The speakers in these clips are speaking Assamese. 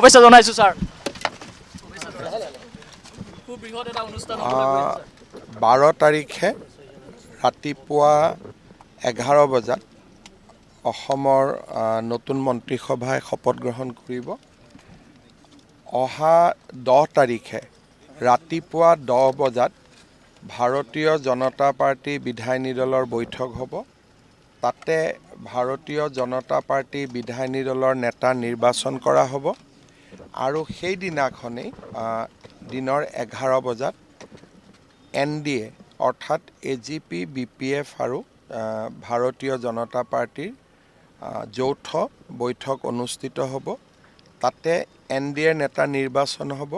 শুভেচ্ছা জনাইছো স্যাৰ। খুব বৃহৎ এটা অনুষ্ঠান 12 তাৰিখে ৰাতিপুৱা 11 বজাত অসমৰ নতুন মন্ত্ৰীসভাই শপত গ্ৰহণ কৰিব। অহা 10 তাৰিখে ৰাতিপুৱা 10 বজাত ভাৰতীয় জনতা পাৰ্টি বিধায়িনী দলৰ বৈঠক হ'ব। তাতে ভাৰতীয় জনতা পাৰ্টি বিধায়িনী দলৰ নেতা নিৰ্বাচন কৰা হ'ব আৰু সেই দিনাখনেই দিনৰ 11 বজাত NDA অৰ্থাৎ AGP BPF আৰু ভাৰতীয় জনতা পাৰ্টিৰ যৌথ বৈঠক অনুষ্ঠিত হ'ব। তাতে NDA নেতা নিৰ্বাচন হ'ব।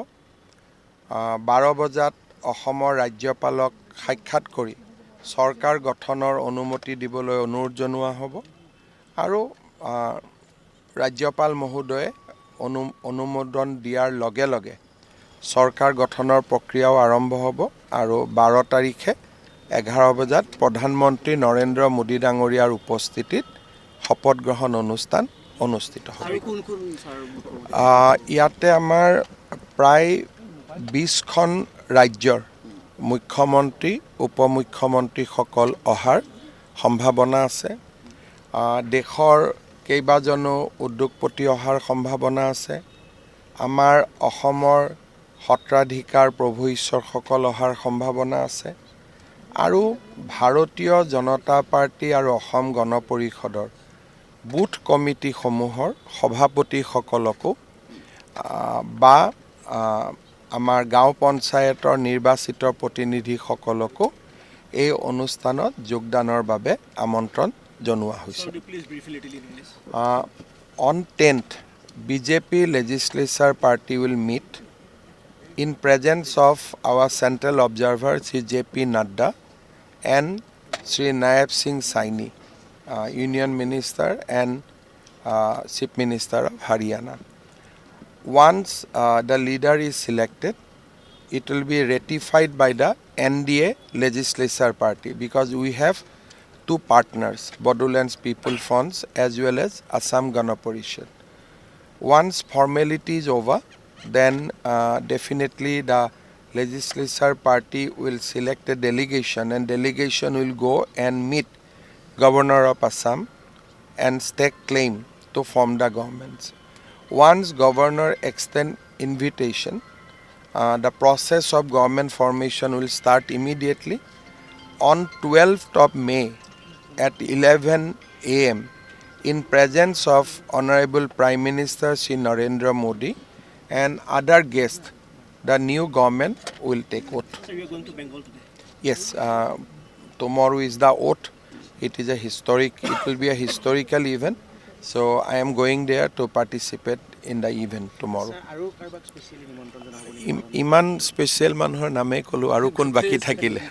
12 বজাত অসমৰ ৰাজ্যপালক সাক্ষাৎ কৰি চৰকাৰ গঠনৰ অনুমতি দিবলৈ অনুৰোধ জনোৱা হ'ব আৰু ৰাজ্যপাল মহোদয়ে অনুমোদন দিয়াৰ লগে লগে চৰকাৰ গঠনৰ প্ৰক্ৰিয়াও আৰম্ভ হ'ব আৰু 12 তাৰিখে 11 বজাত প্ৰধানমন্ত্ৰী নৰেন্দ্ৰ মোদী ডাঙৰীয়াৰ উপস্থিতিত শপত গ্ৰহণ অনুষ্ঠান অনুষ্ঠিত হ'ব। ইয়াতে আমাৰ প্ৰায় 20খন ৰাজ্যৰ মুখ্যমন্ত্ৰী উপমুখ্যমন্ত্ৰীসকল অহাৰ সম্ভাৱনা আছে। দেশৰ কেইবাজনো উদ্যোগপতি অহাৰ সম্ভাৱনা আছে। আমাৰ অসমৰ সত্ৰাধিকাৰ প্ৰভু ঈশ্বৰসকল অহাৰ সম্ভাৱনা আছে আৰু ভাৰতীয় জনতা পাৰ্টি আৰু অসম গণ পৰিষদৰ বুথ কমিটিসমূহৰ সভাপতিসকলকো বা আমাৰ গাঁও পঞ্চায়তৰ নিৰ্বাচিত প্ৰতিনিধিসকলকো এই অনুষ্ঠানত যোগদানৰ বাবে আমন্ত্ৰণ জনোৱা হৈছে। On 10th, BJP legislature party will meet in presence of our central observer Sri JP Nadda and Sri Naib Singh Saini, Union Minister and Chief Minister of Haryana. Once the leader is selected, it will be ratified by the NDA legislature party because we have two partners, Bodoland's People Funds as well as Assam Gana Parishad. Once formality is over, then definitely the legislature party will select a delegation and delegation will go and meet Governor of Assam and stake claim to form the governments. Once governor extend invitation, the process of government formation will start immediately. On 12th of May at 11 AM in presence of Honorable Prime Minister Shri Narendra Modi and other guests, the new government will take oath. So you are going to Bengal today? Yes, tomorrow is the oath. It will be a historical event. So I am going there to participate in the event tomorrow. Iman special manhor name kolu aru kun baki thakile.